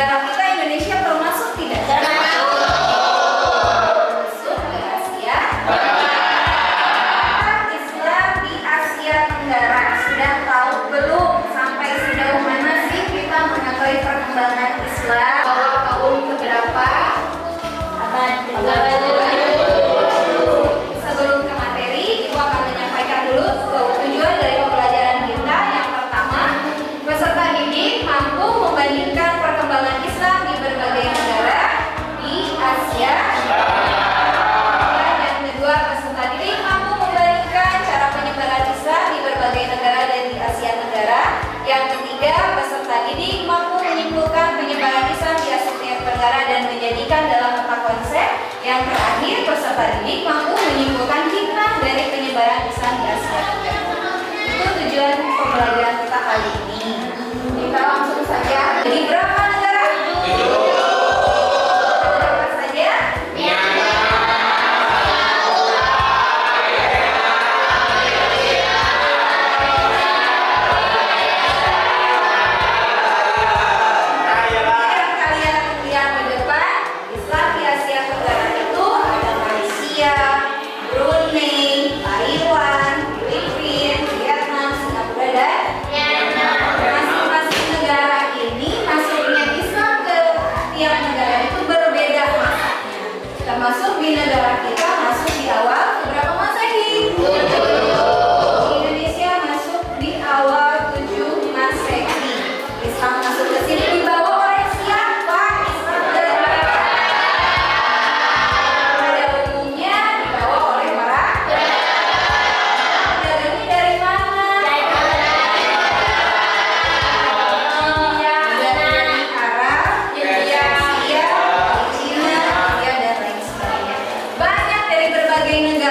negara kita Indonesia termasuk tidak? Termasuk ke Asia. Islam di Asia Tenggara sudah tahu belum? Sampai sejauh mana sih kita mengetahui perkembangan Islam? Awal tahun keberapa? Sebelum ke materi, Ibu akan menyampaikan dulu tujuan dari pembelajaran kita. Yang pertama, peserta didik mampu membandingkan perkembangan Islam di berbagai negara di Asia. Dan yang kedua, peserta didik mampu membandingkan cara penyebaran Islam di berbagai negara dan di Asia Tenggara. Yang ketiga, peserta didik mampu menyimpulkan penyebaran Islam di Asia Tenggara dan menjadikan dalam peta konsep. Yang terakhir, peserta didik mampu menyimpulkan hikmah dari penyebaran Islam di Asia Tenggara. Itu tujuan pembelajaran kita kali ini. Kita langsung saja. Jadi berapa negara? Berapa saja? Kalian lihat di depan, Islam di Asia Tenggara itu ada Malaysia, Brunei, Taiwan, Filipina, Vietnam, Singapura, dan masing-masing negara ini masuknya Islam ke tiap negara itu berbeda masanya. Termasuk di negara kita masuk di awal berapa Masehi? Indonesia masuk di awal 7 Masehi. Islam masuk ke sini dibawa oleh siapa? Islam pada umumnya dibawa oleh para pedagangnya dari mana? Dari Arab, Asia, Cina, India, dan lain sebagainya. Banyak dari berbagai negara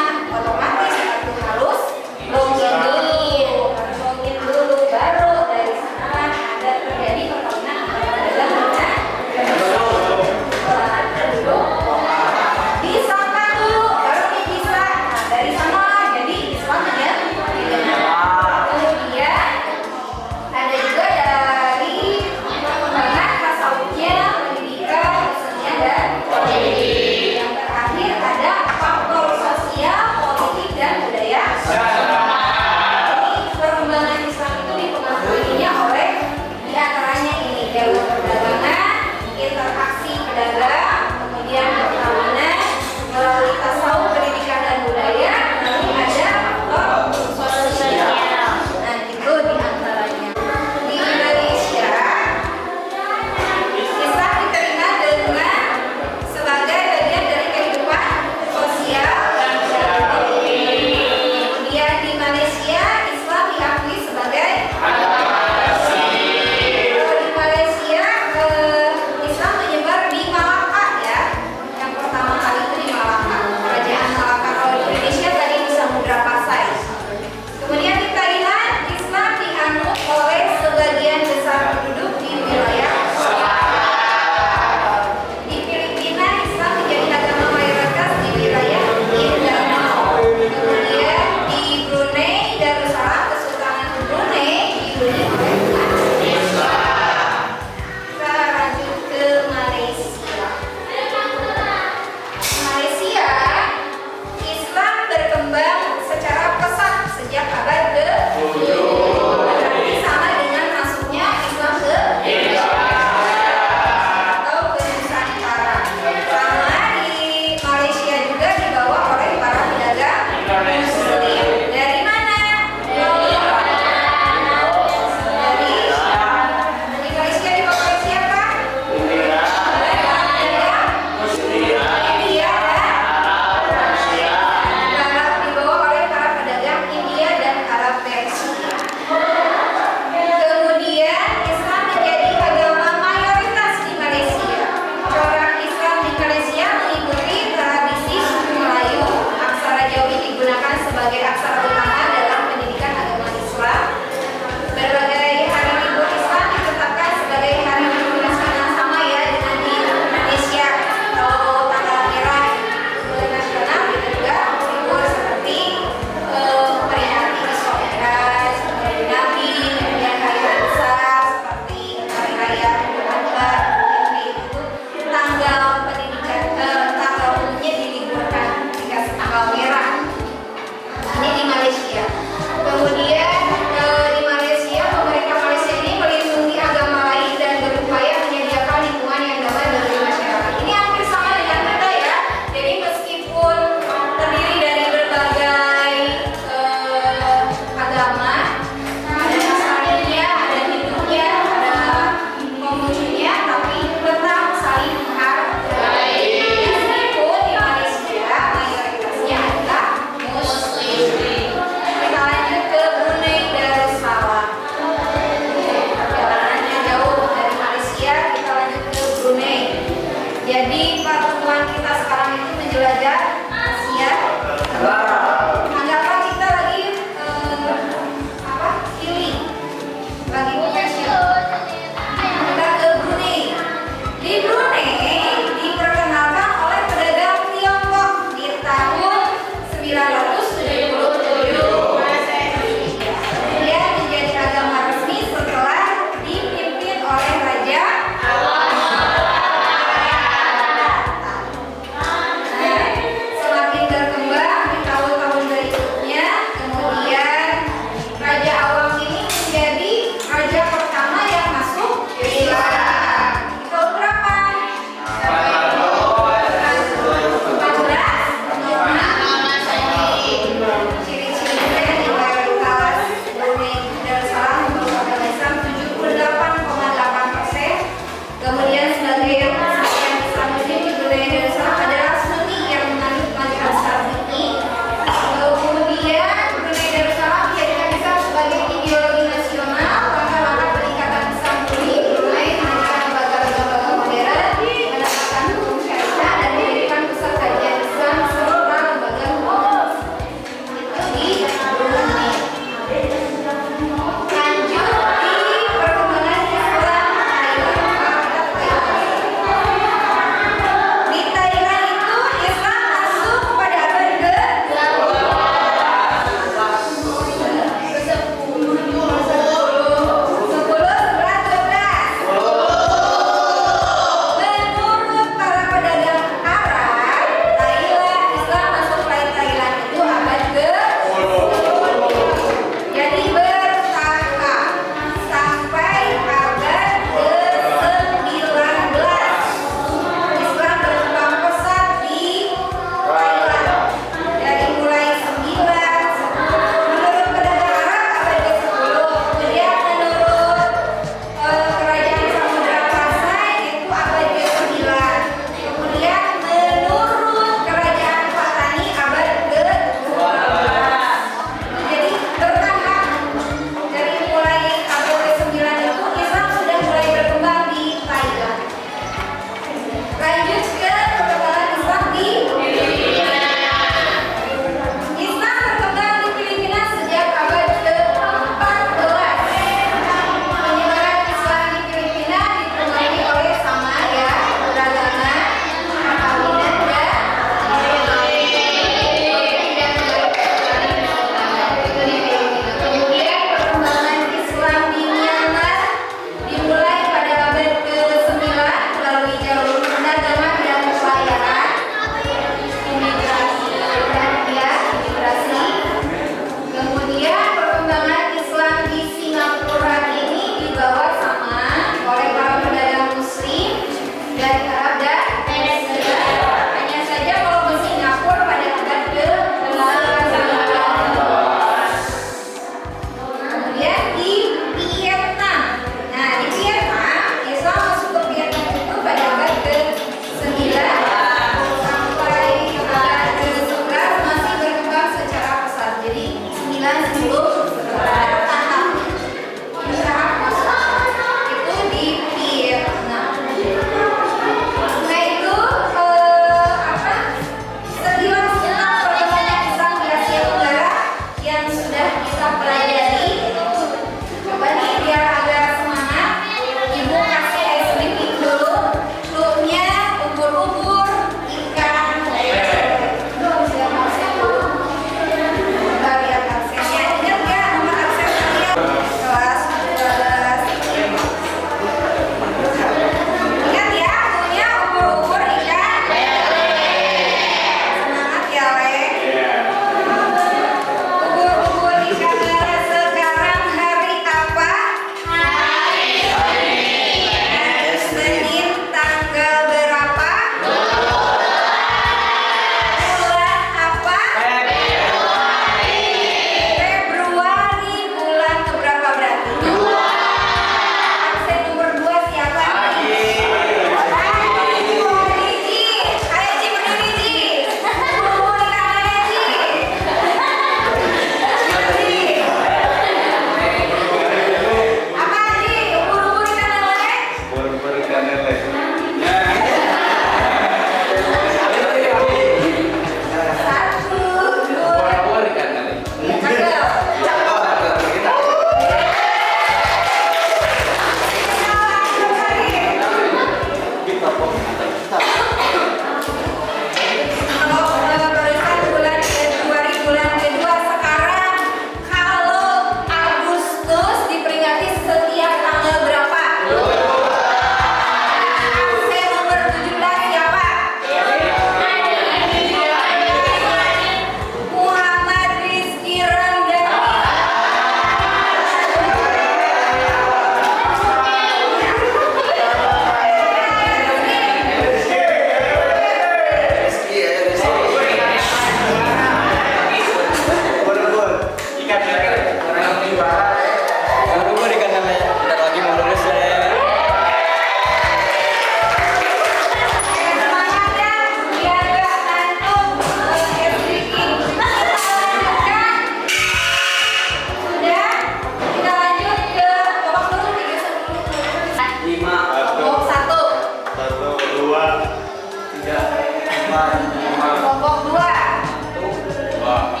Kelompok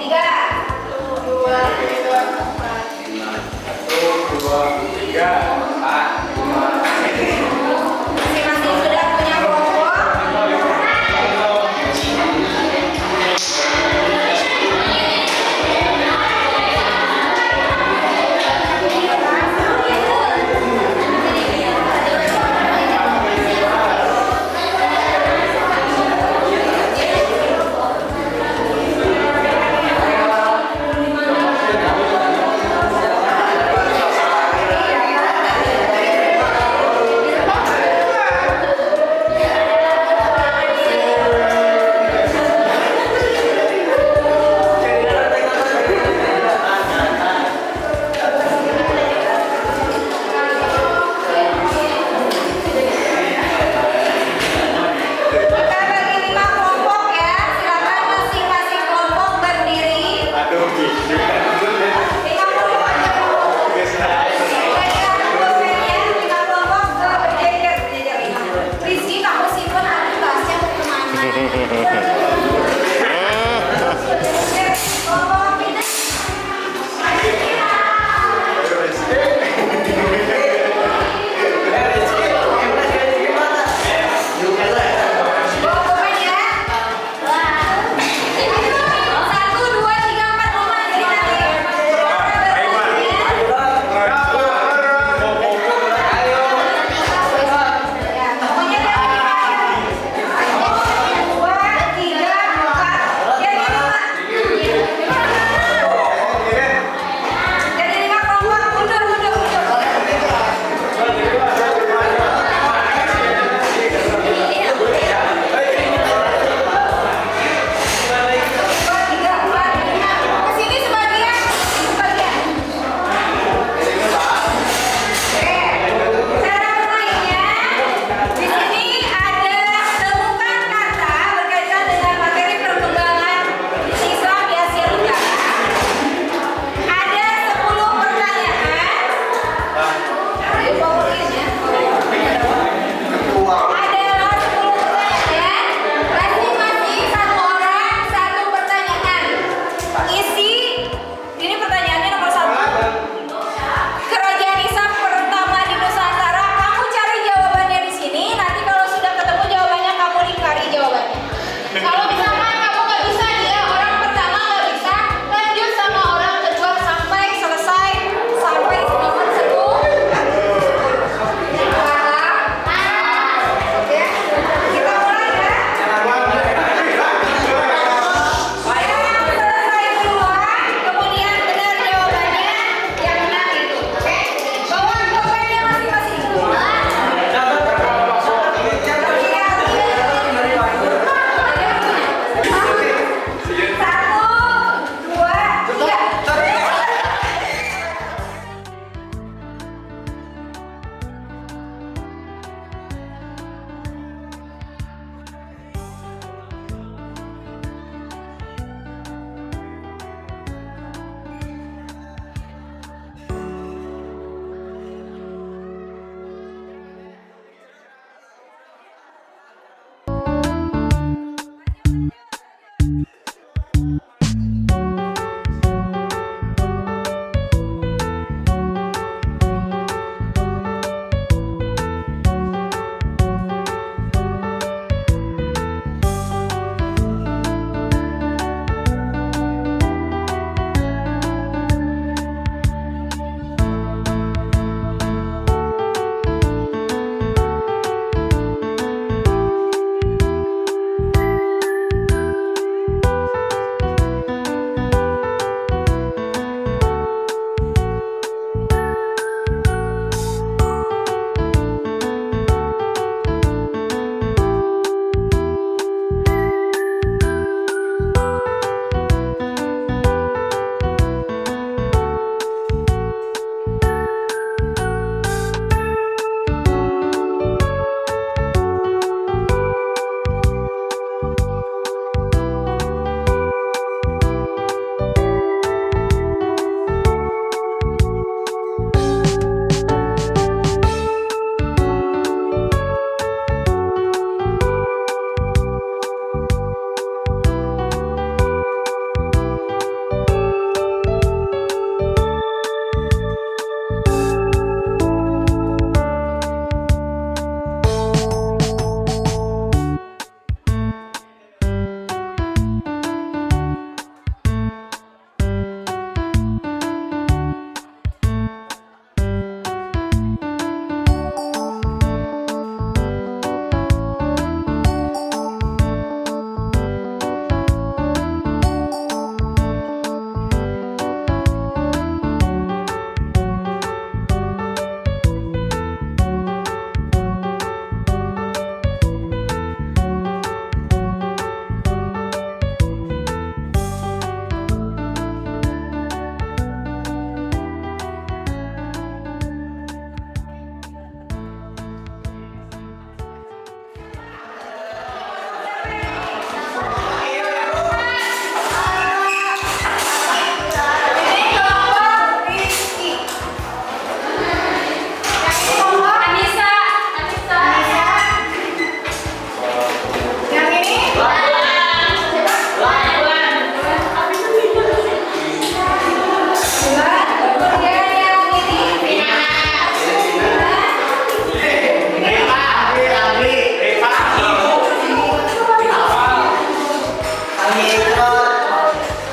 3. 1, 2, 3, 4, 5, 6. Masing-masing sudah punya kelompok. Kita bagi 5 kelompok ya. Silakan masing-masing kelompok berdiri. 5 kelompok aja kelompok. Lima kelompok berjejer. Rizky, kamu simpen aktivitasnya mau kemana? Kelompok pindah. Kelompoknya ya. 1, 2, 3, 4, 5. Jadi nanti ya, pokoknya dari 5 ya. 1, 2, 3, 4. Jadi 5.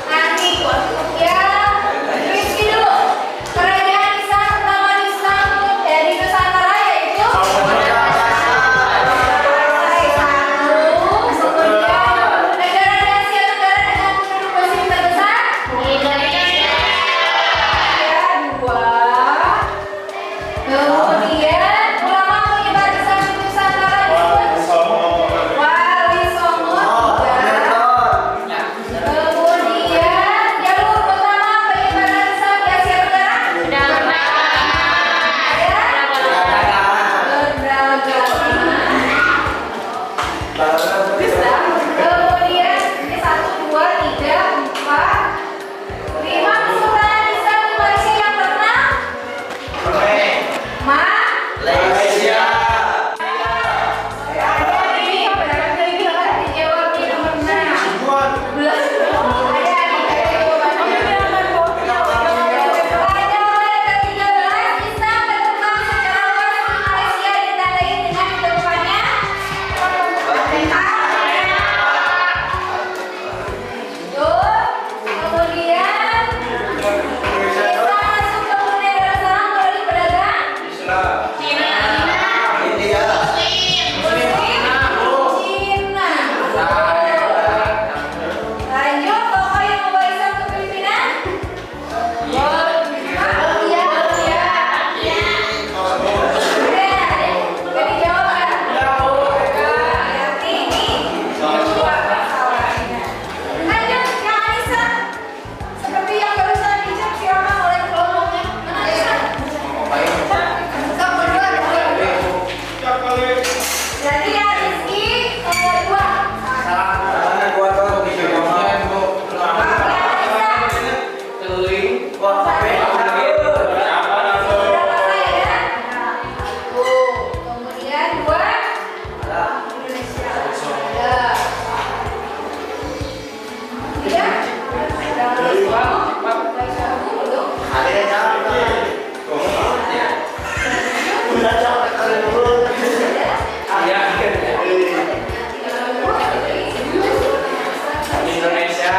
Nanti ya, Rizky dulu. Kerajaan Islam pertama di Islam dari Nusantara yaitu kemudian negara Asia Tenggara dengan penduduk muslim terbesar Indonesia. Ya, dua. Kemudian ulama penyebar Islam di Nusantara disebut Wali Songo. Tiga. Kemudian jalur utama penyebaran Islam di Asia Tenggara kemudian ini 1, 2, 3, 4, 5 kesultanan Islam di Malaysia yang terkenal. Dijawab di nomor 6. Lanjut, tokoh yang membawa Islam ke Filipina. Jadi jawab kan? Berarti ini dua kesalahannya. Lanjut, yang Anissa. Seperti yang barusan dicek, silakan oleh kelompoknya. Mana Anissa? Nomor 2. Jadi ya Rizky, nomor 2. Kemudian 2 Indonesia. Indonesia.